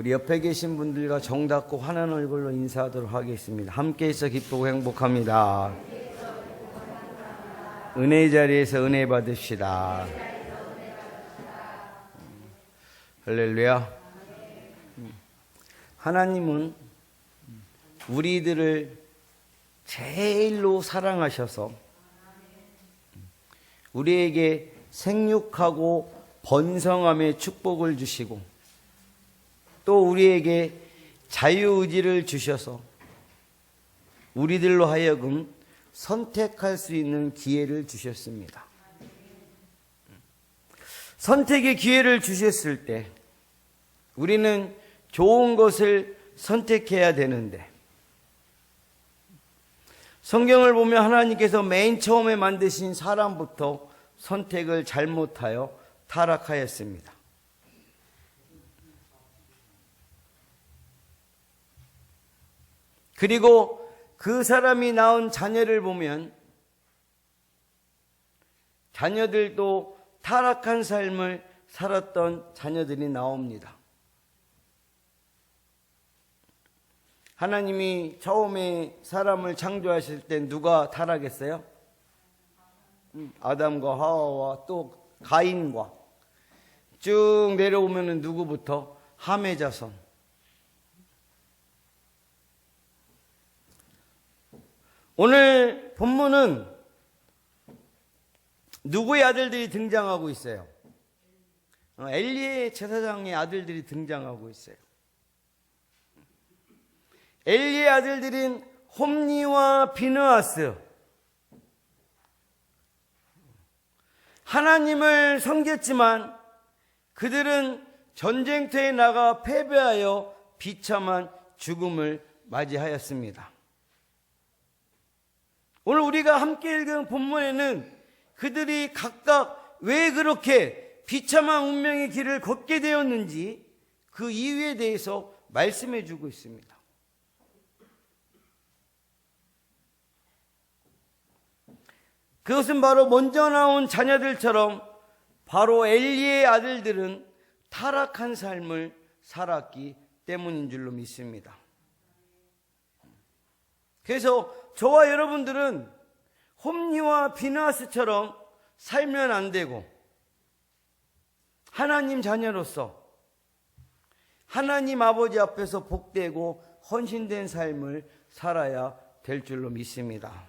우리 옆에 계신 분들과 정답고 환한 얼굴로 인사하도록 하겠습니다. 함께 있어 기쁘고 행복합니다. 은혜의 자리에서 은혜 받읍시다. 할렐루야. 하나님은 우리들을 제일로 사랑하셔서 우리에게 생육하고 번성함의 축복을 주시고 또 우리에게 자유의지를 주셔서 우리들로 하여금 선택할 수 있는 기회를 주셨습니다. 선택의 기회를 주셨을 때 우리는 좋은 것을 선택해야 되는데 성경을 보면 하나님께서 맨 처음에 만드신 사람부터 선택을 잘못하여 타락하였습니다. 그리고 그 사람이 낳은 자녀를 보면 자녀들도 타락한 삶을 살았던 자녀들이 나옵니다. 하나님이 처음에 사람을 창조하실 때 누가 타락했어요? 아담과 하와와 또 가인과 쭉 내려오면 누구부터? 함의 자손. 오늘 본문은 누구의 아들들이 등장하고 있어요? 엘리의 제사장의 아들들이 등장하고 있어요. 엘리의 아들들인 홈니와 비느하스, 하나님을 섬겼지만 그들은 전쟁터에 나가 패배하여 비참한 죽음을 맞이하였습니다. 오늘 우리가 함께 읽은 본문에는 그들이 각각 왜 그렇게 비참한 운명의 길을 걷게 되었는지 그 이유에 대해서 말씀해 주고 있습니다. 그것은 바로 먼저 나온 자녀들처럼 바로 엘리의 아들들은 타락한 삶을 살았기 때문인 줄로 믿습니다. 그래서 저와 여러분들은 홈니와 비느하스처럼 살면 안 되고 하나님 자녀로서 하나님 아버지 앞에서 복되고 헌신된 삶을 살아야 될 줄로 믿습니다.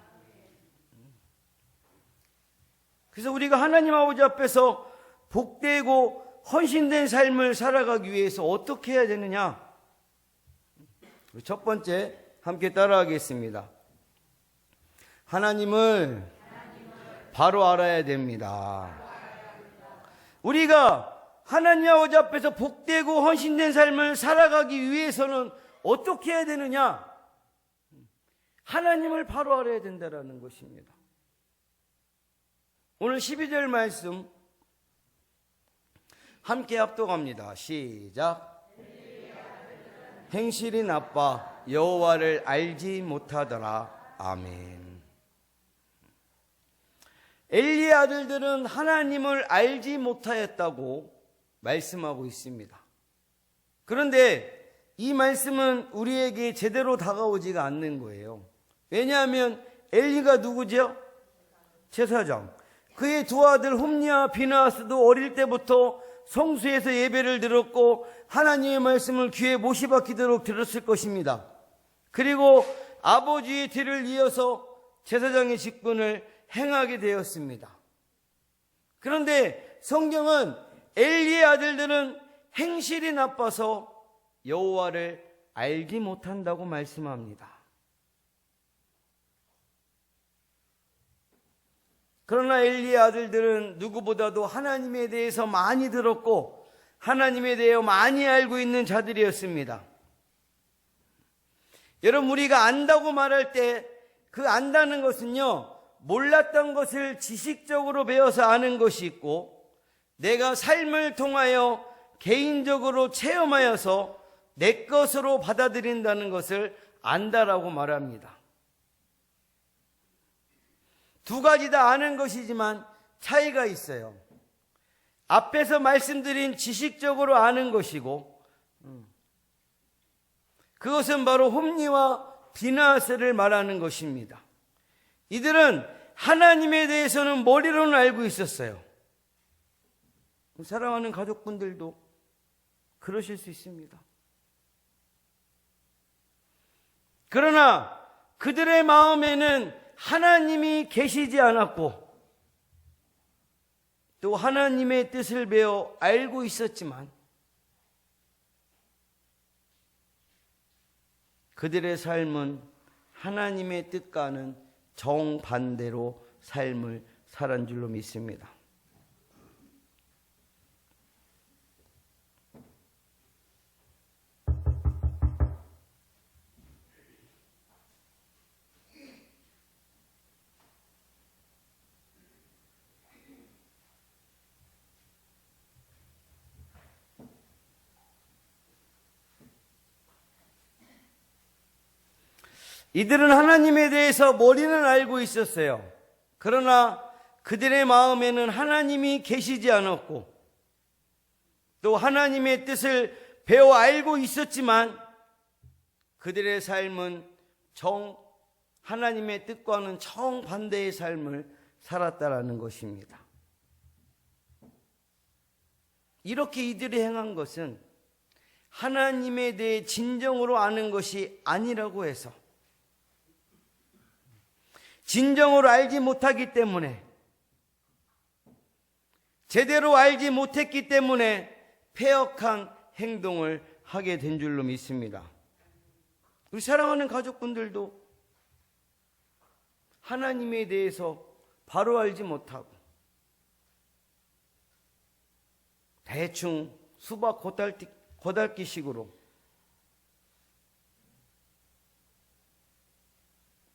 그래서 우리가 하나님 아버지 앞에서 복되고 헌신된 삶을 살아가기 위해서 어떻게 해야 되느냐? 첫 번째 함께 따라하겠습니다. 하나님을 바로 알아야 됩니다. 우리가 하나님 아버지 앞에서 복되고 헌신된 삶을 살아가기 위해서는 어떻게 해야 되느냐? 하나님을 바로 알아야 된다는 것입니다. 오늘 12절 말씀 함께 합독합니다. 시작. 행실이 나빠 여호와를 알지 못하더라. 아멘. 엘리의 아들들은 하나님을 알지 못하였다고 말씀하고 있습니다. 그런데 이 말씀은 우리에게 제대로 다가오지가 않는 거예요. 왜냐하면 엘리가 누구죠? 제사장. 그의 두 아들 홈니와 비느하스도 어릴 때부터 성수에서 예배를 들었고 하나님의 말씀을 귀에 못이 박히도록 들었을 것입니다. 그리고 아버지의 뒤를 이어서 제사장의 직분을 행하게 되었습니다. 그런데 성경은 엘리의 아들들은 행실이 나빠서 여호와를 알지 못한다고 말씀합니다. 그러나 엘리의 아들들은 누구보다도 하나님에 대해서 많이 들었고 하나님에 대해 많이 알고 있는 자들이었습니다. 여러분, 우리가 안다고 말할 때 그 안다는 것은요, 몰랐던 것을 지식적으로 배워서 아는 것이 있고 내가 삶을 통하여 개인적으로 체험하여서 내 것으로 받아들인다는 것을 안다라고 말합니다. 두 가지 다 아는 것이지만 차이가 있어요. 앞에서 말씀드린 지식적으로 아는 것이고, 그것은 바로 홈리와 비나하스를 말하는 것입니다. 이들은 하나님에 대해서는 머리로는 알고 있었어요. 사랑하는 가족분들도 그러실 수 있습니다. 그러나 그들의 마음에는 하나님이 계시지 않았고, 또 하나님의 뜻을 배워 알고 있었지만, 그들의 삶은 하나님의 뜻과는 정반대로 삶을 살은 줄로 믿습니다. 이들은 하나님에 대해서 머리는 알고 있었어요. 그러나 그들의 마음에는 하나님이 계시지 않았고, 또 하나님의 뜻을 배워 알고 있었지만, 그들의 삶은 하나님의 뜻과는 정반대의 삶을 살았다라는 것입니다. 이렇게 이들이 행한 것은 하나님에 대해 진정으로 아는 것이 아니라고 해서, 진정으로 알지 못하기 때문에, 제대로 알지 못했기 때문에 패역한 행동을 하게 된 줄로 믿습니다. 우리 사랑하는 가족분들도 하나님에 대해서 바로 알지 못하고 대충 수박 고달기식으로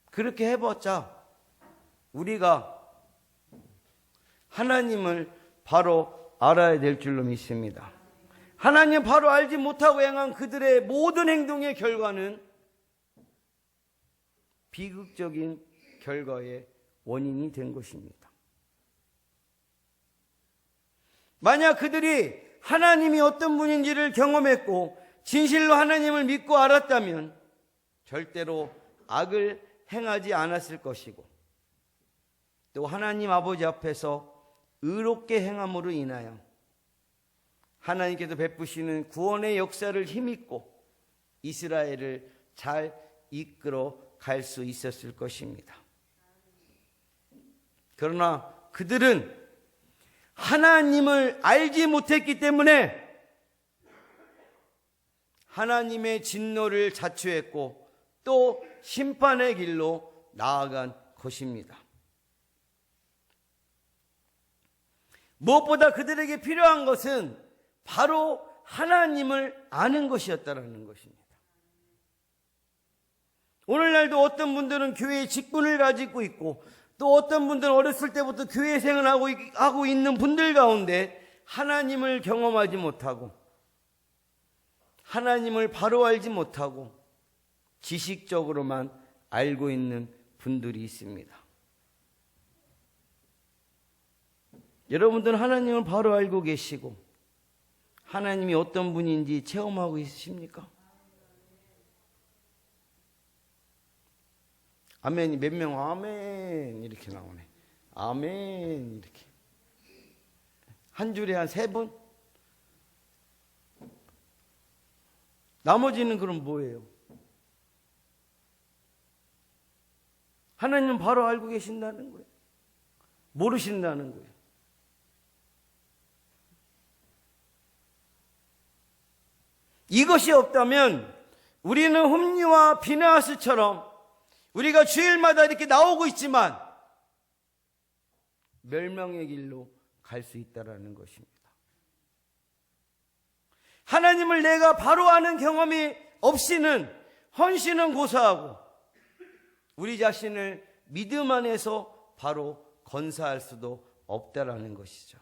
그렇게 해봤자 우리가 하나님을 바로 알아야 될 줄로 믿습니다. 하나님 바로 알지 못하고 행한 그들의 모든 행동의 결과는 비극적인 결과의 원인이 된 것입니다. 만약 그들이 하나님이 어떤 분인지를 경험했고 진실로 하나님을 믿고 알았다면 절대로 악을 행하지 않았을 것이고, 또 하나님 아버지 앞에서 의롭게 행함으로 인하여 하나님께서 베푸시는 구원의 역사를 힘입고 이스라엘을 잘 이끌어 갈 수 있었을 것입니다. 그러나 그들은 하나님을 알지 못했기 때문에 하나님의 진노를 자초했고 또 심판의 길로 나아간 것입니다. 무엇보다 그들에게 필요한 것은 바로 하나님을 아는 것이었다는 것입니다. 오늘날도 어떤 분들은 교회의 직분을 가지고 있고, 또 어떤 분들은 어렸을 때부터 교회 생활을 하고 있는 분들 가운데 하나님을 경험하지 못하고, 하나님을 바로 알지 못하고 지식적으로만 알고 있는 분들이 있습니다. 여러분들은 하나님을 바로 알고 계시고 하나님이 어떤 분인지 체험하고 있으십니까? 아멘이 몇 명 아멘 이렇게 나오네. 아멘 이렇게. 한 줄에 한 3분? 나머지는 그럼 뭐예요? 하나님은 바로 알고 계신다는 거예요? 모르신다는 거예요? 이것이 없다면 우리는 홈리와 비나하스처럼 우리가 주일마다 이렇게 나오고 있지만 멸망의 길로 갈 수 있다는 것입니다. 하나님을 내가 바로 아는 경험이 없이는 헌신은 고사하고 우리 자신을 믿음 안에서 바로 건사할 수도 없다라는 것이죠.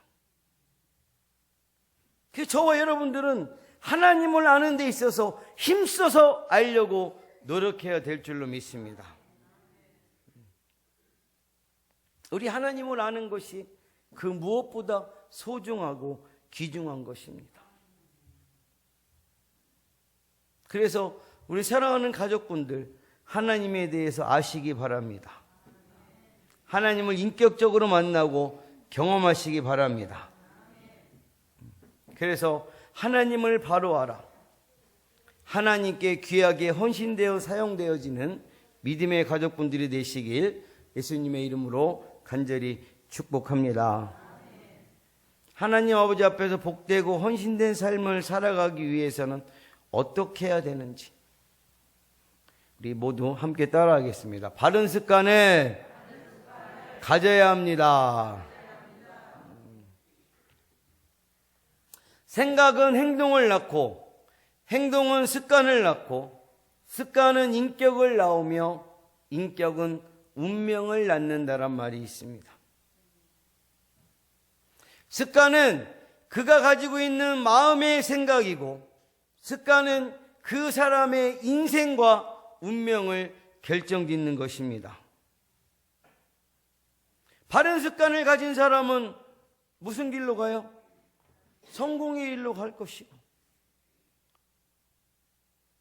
그래서 저와 여러분들은 하나님을 아는 데 있어서 힘써서 알려고 노력해야 될 줄로 믿습니다. 우리 하나님을 아는 것이 그 무엇보다 소중하고 귀중한 것입니다. 그래서 우리 사랑하는 가족분들, 하나님에 대해서 아시기 바랍니다. 하나님을 인격적으로 만나고 경험하시기 바랍니다. 그래서 하나님을 바로 알아 하나님께 귀하게 헌신되어 사용되어지는 믿음의 가족분들이 되시길 예수님의 이름으로 간절히 축복합니다. 하나님 아버지 앞에서 복되고 헌신된 삶을 살아가기 위해서는 어떻게 해야 되는지 우리 모두 함께 따라하겠습니다. 바른 습관을 가져야 합니다. 생각은 행동을 낳고 행동은 습관을 낳고 습관은 인격을 낳으며 인격은 운명을 낳는다란 말이 있습니다. 습관은 그가 가지고 있는 마음의 생각이고 습관은 그 사람의 인생과 운명을 결정짓는 것입니다. 바른 습관을 가진 사람은 무슨 길로 가요? 성공의 길로 갈 것이고,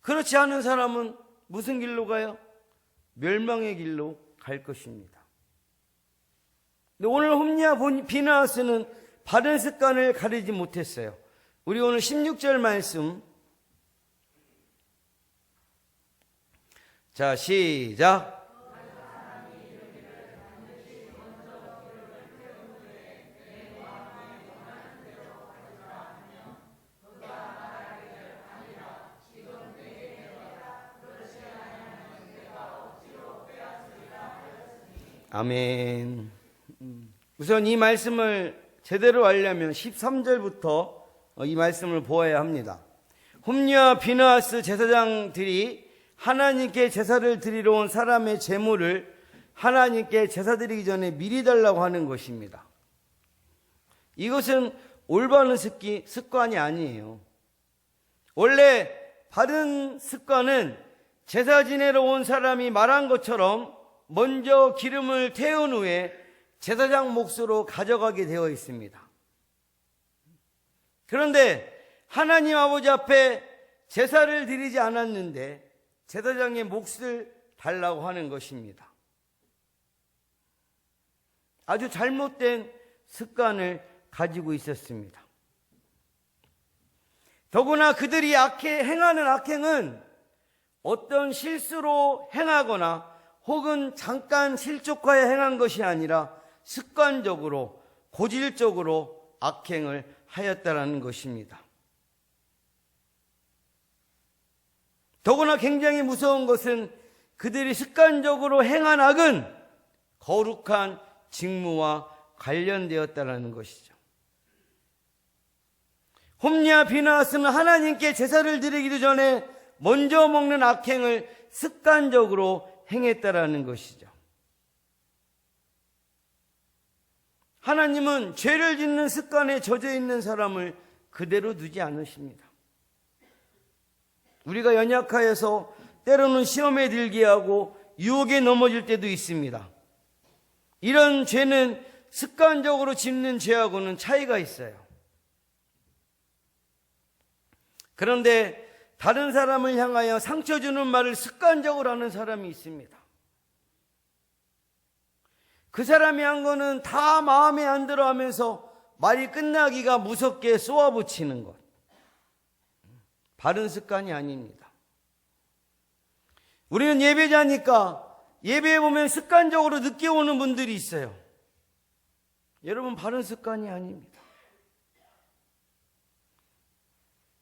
그렇지 않은 사람은 무슨 길로 가요? 멸망의 길로 갈 것입니다. 근데 오늘 홈리와 비나하스는 바른 습관을 가리지 못했어요. 우리 오늘 16절 말씀, 자 시작. 아멘. 우선 이 말씀을 제대로 알려면 13절부터 이 말씀을 보아야 합니다. 홈리와 비느하스 제사장들이 하나님께 제사를 드리러 온 사람의 제물을 하나님께 제사 드리기 전에 미리 달라고 하는 것입니다. 이것은 올바른 습관이 아니에요. 원래 바른 습관은 제사 지내러 온 사람이 말한 것처럼 먼저 기름을 태운 후에 제사장 몫으로 가져가게 되어 있습니다. 그런데 하나님 아버지 앞에 제사를 드리지 않았는데 제사장의 몫을 달라고 하는 것입니다. 아주 잘못된 습관을 가지고 있었습니다. 더구나 그들이 행하는 악행은 어떤 실수로 행하거나 혹은 잠깐 실족하여 행한 것이 아니라 습관적으로 고질적으로 악행을 하였다라는 것입니다. 더구나 굉장히 무서운 것은 그들이 습관적으로 행한 악은 거룩한 직무와 관련되었다라는 것이죠. 홈리와 비느하스는 하나님께 제사를 드리기도 전에 먼저 먹는 악행을 습관적으로 행했다라는 것이죠. 하나님은 죄를 짓는 습관에 젖어 있는 사람을 그대로 두지 않으십니다. 우리가 연약하여서 때로는 시험에 들게 하고 유혹에 넘어질 때도 있습니다. 이런 죄는 습관적으로 짓는 죄하고는 차이가 있어요. 그런데 다른 사람을 향하여 상처 주는 말을 습관적으로 하는 사람이 있습니다. 그 사람이 한 거는 다 마음에 안 들어 하면서 말이 끝나기가 무섭게 쏘아붙이는 것. 바른 습관이 아닙니다. 우리는 예배자니까 예배에 보면 습관적으로 늦게 오는 분들이 있어요. 여러분, 바른 습관이 아닙니다.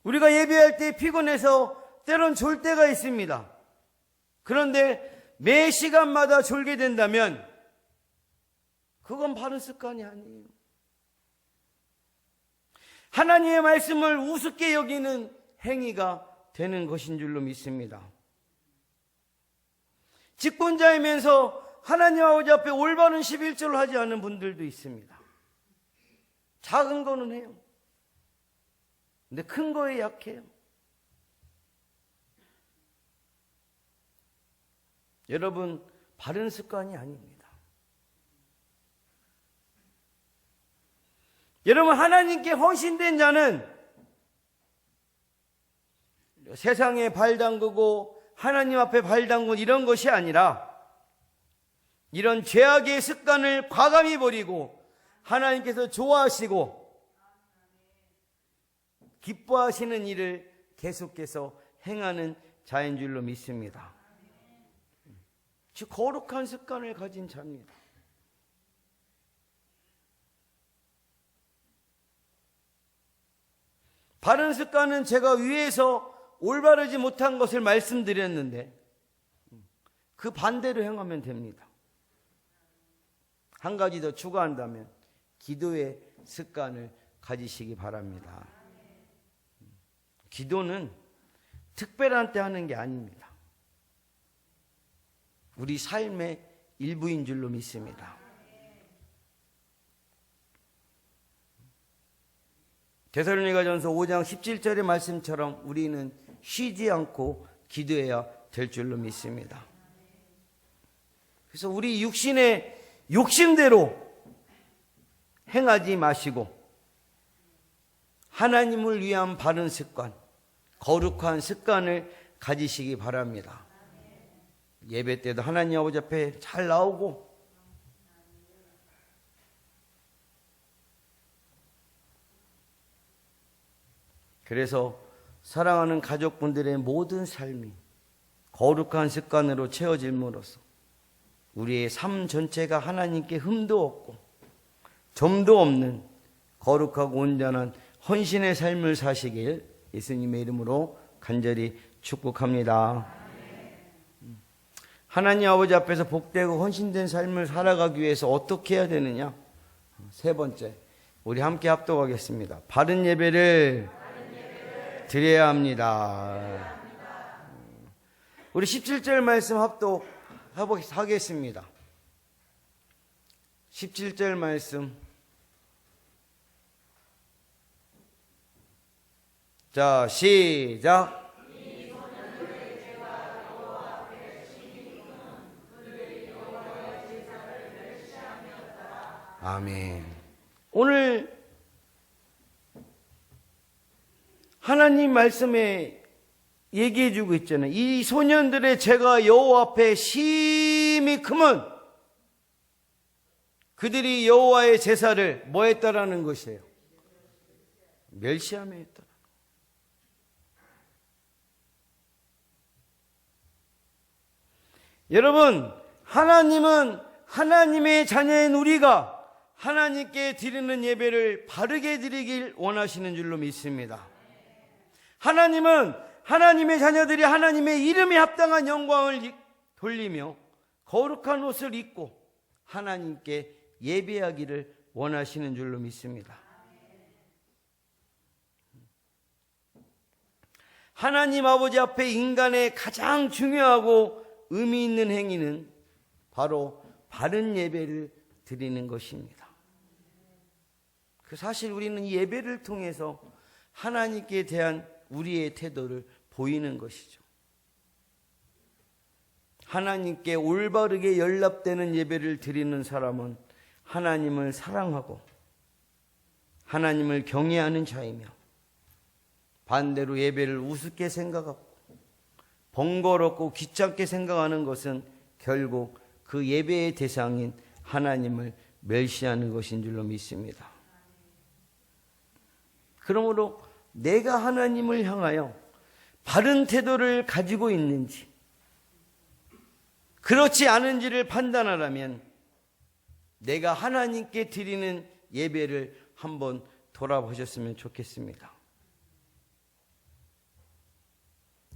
우리가 예배할 때 피곤해서 때론 졸 때가 있습니다. 그런데 매 시간마다 졸게 된다면 그건 바른 습관이 아니에요. 하나님의 말씀을 우습게 여기는 행위가 되는 것인 줄로 믿습니다. 직분자이면서 하나님 아버지 앞에 올바른 11조를 하지 않는 분들도 있습니다. 작은 거는 해요. 근데 큰 거에 약해요. 여러분, 바른 습관이 아닙니다. 여러분, 하나님께 헌신된 자는 세상에 발 담그고 하나님 앞에 발 담근 이런 것이 아니라 이런 죄악의 습관을 과감히 버리고 하나님께서 좋아하시고 기뻐하시는 일을 계속해서 행하는 자인 줄로 믿습니다. 즉 거룩한 습관을 가진 자입니다. 바른 습관은 제가 위에서 올바르지 못한 것을 말씀드렸는데 그 반대로 행하면 됩니다. 한 가지 더 추가한다면 기도의 습관을 가지시기 바랍니다. 기도는 특별한 때 하는 게 아닙니다. 우리 삶의 일부인 줄로 믿습니다. 데살로니가전서 5장 17절의 말씀처럼 우리는 쉬지 않고 기도해야 될 줄로 믿습니다. 그래서 우리 육신의 욕심대로 행하지 마시고 하나님을 위한 바른 습관, 거룩한 습관을 가지시기 바랍니다. 예배 때도 하나님 아버지 앞에 잘 나오고 그래서 사랑하는 가족분들의 모든 삶이 거룩한 습관으로 채워질므로써 우리의 삶 전체가 하나님께 흠도 없고 점도 없는 거룩하고 온전한 헌신의 삶을 사시길 예수님의 이름으로 간절히 축복합니다. 하나님 아버지 앞에서 복되고 헌신된 삶을 살아가기 위해서 어떻게 해야 되느냐? 세 번째, 우리 함께 합독하겠습니다. 바른 예배를 드려야 합니다. 우리 17절 말씀 합독하겠습니다. 17절 말씀. 자, 시작. 아멘. 오늘 하나님 말씀에 얘기해 주고 있잖아요. 이 소년들의 죄가 여호와 앞에 심히 크면 그들이 여호와의 제사를 뭐 했다라는 것이에요? 멸시하며 했다. 여러분, 하나님은 하나님의 자녀인 우리가 하나님께 드리는 예배를 바르게 드리길 원하시는 줄로 믿습니다. 하나님은 하나님의 자녀들이 하나님의 이름에 합당한 영광을 돌리며 거룩한 옷을 입고 하나님께 예배하기를 원하시는 줄로 믿습니다. 하나님 아버지 앞에 인간의 가장 중요하고 의미 있는 행위는 바로 바른 예배를 드리는 것입니다. 사실 우리는 이 예배를 통해서 하나님께 대한 우리의 태도를 보이는 것이죠. 하나님께 올바르게 연락되는 예배를 드리는 사람은 하나님을 사랑하고 하나님을 경외하는 자이며 반대로 예배를 우습게 생각하고 번거롭고 귀찮게 생각하는 것은 결국 그 예배의 대상인 하나님을 멸시하는 것인 줄로 믿습니다. 그러므로 내가 하나님을 향하여 바른 태도를 가지고 있는지 그렇지 않은지를 판단하려면 내가 하나님께 드리는 예배를 한번 돌아보셨으면 좋겠습니다.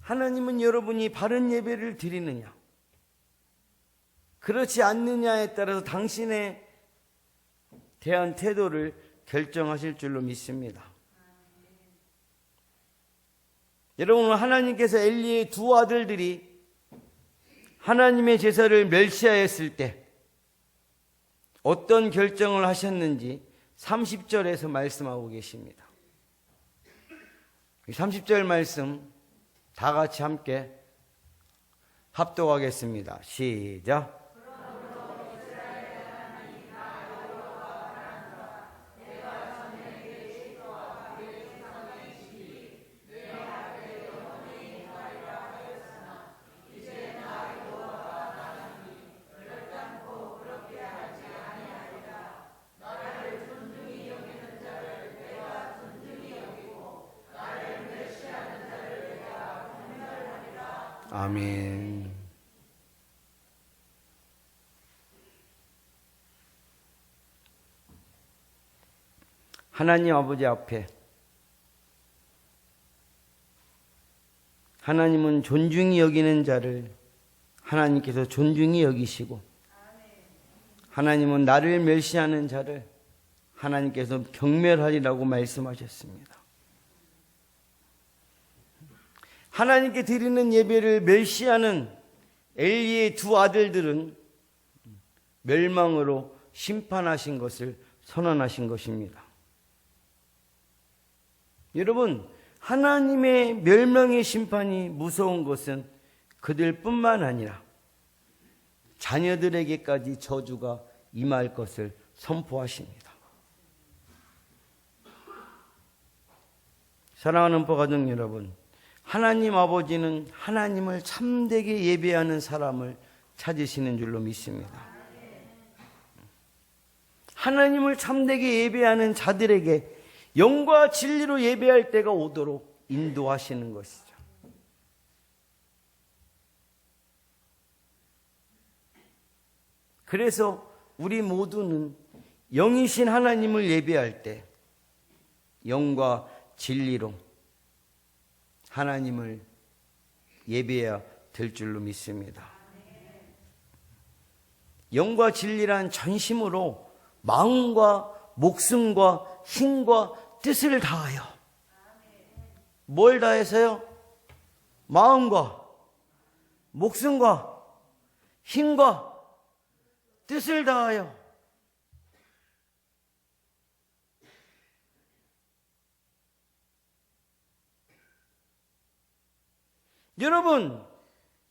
하나님은 여러분이 바른 예배를 드리느냐 그렇지 않느냐에 따라서 당신에 대한 태도를 결정하실 줄로 믿습니다. 여러분, 하나님께서 엘리의 두 아들들이 하나님의 제사를 멸시하였을 때 어떤 결정을 하셨는지 30절에서 말씀하고 계십니다. 30절 말씀 다 같이 함께 합독하겠습니다. 시작. 아멘. 하나님 아버지 앞에 하나님은 존중히 여기는 자를 하나님께서 존중히 여기시고, 하나님은 나를 멸시하는 자를 하나님께서 경멸하리라고 말씀하셨습니다. 하나님께 드리는 예배를 멸시하는 엘리의 두 아들들은 멸망으로 심판하신 것을 선언하신 것입니다. 여러분, 하나님의 멸망의 심판이 무서운 것은 그들뿐만 아니라 자녀들에게까지 저주가 임할 것을 선포하십니다. 사랑하는 가족 여러분, 하나님 아버지는 하나님을 참되게 예배하는 사람을 찾으시는 줄로 믿습니다. 하나님을 참되게 예배하는 자들에게 영과 진리로 예배할 때가 오도록 인도하시는 것이죠. 그래서 우리 모두는 영이신 하나님을 예배할 때 영과 진리로 하나님을 예배해야 될 줄로 믿습니다. 영과 진리란 전심으로 마음과 목숨과 힘과 뜻을 다하여. 뭘 다해서요? 마음과 목숨과 힘과 뜻을 다하여. 여러분,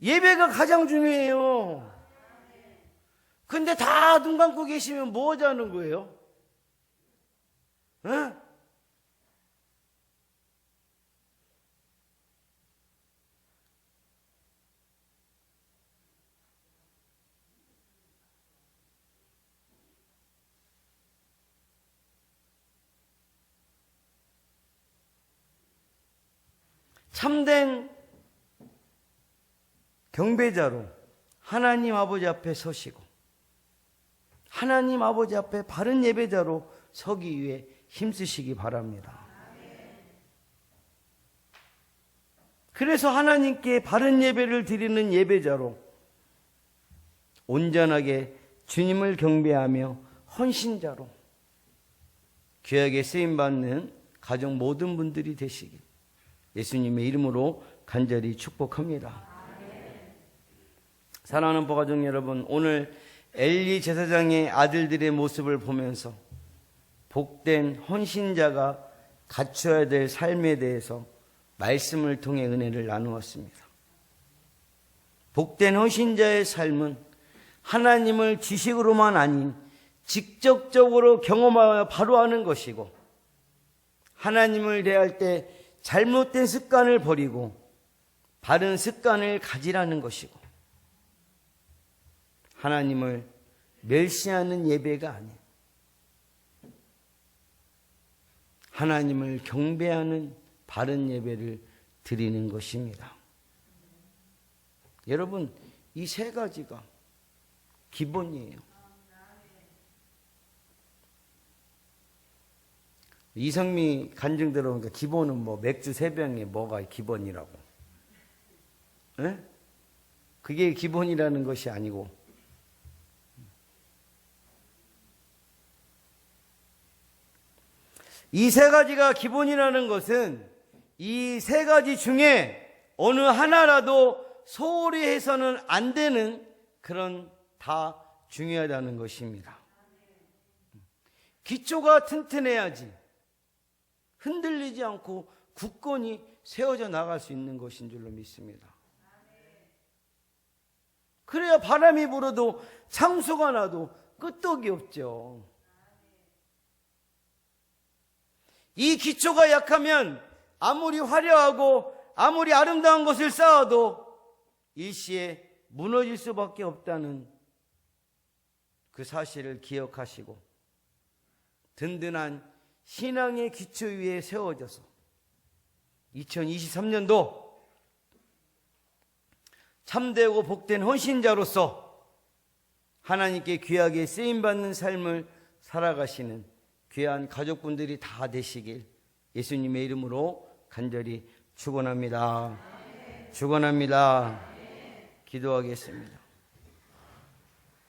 예배가 가장 중요해요. 근데 다 눈 감고 계시면 뭐 하자는 거예요? 응? 참된 경배자로 하나님 아버지 앞에 서시고 하나님 아버지 앞에 바른 예배자로 서기 위해 힘쓰시기 바랍니다. 그래서 하나님께 바른 예배를 드리는 예배자로 온전하게 주님을 경배하며 헌신자로 귀하게 쓰임받는 가정 모든 분들이 되시길 예수님의 이름으로 간절히 축복합니다. 사랑하는 가족 여러분, 오늘 엘리 제사장의 아들들의 모습을 보면서 복된 헌신자가 갖춰야 될 삶에 대해서 말씀을 통해 은혜를 나누었습니다. 복된 헌신자의 삶은 하나님을 지식으로만 아닌 직접적으로 경험하여 바로 하는 것이고, 하나님을 대할 때 잘못된 습관을 버리고 바른 습관을 가지라는 것이고, 하나님을 멸시하는 예배가 아닌 하나님을 경배하는 바른 예배를 드리는 것입니다. 여러분, 이 세 가지가 기본이에요. 이성미 간증 들어오니까 기본은 뭐 맥주 3병에 뭐가 기본이라고. 에? 그게 기본이라는 것이 아니고, 이 세 가지가 기본이라는 것은 이 세 가지 중에 어느 하나라도 소홀히 해서는 안 되는 그런 다 중요하다는 것입니다. 기초가 튼튼해야지 흔들리지 않고 굳건히 세워져 나갈 수 있는 것인 줄로 믿습니다. 그래야 바람이 불어도 창수가 나도 끄떡이 없죠. 이 기초가 약하면 아무리 화려하고 아무리 아름다운 것을 쌓아도 일시에 무너질 수밖에 없다는 그 사실을 기억하시고 든든한 신앙의 기초 위에 세워져서 2023년도 참되고 복된 헌신자로서 하나님께 귀하게 쓰임받는 삶을 살아가시는 귀한 가족분들이 다 되시길 예수님의 이름으로 간절히 축원합니다. 축원합니다. 기도하겠습니다.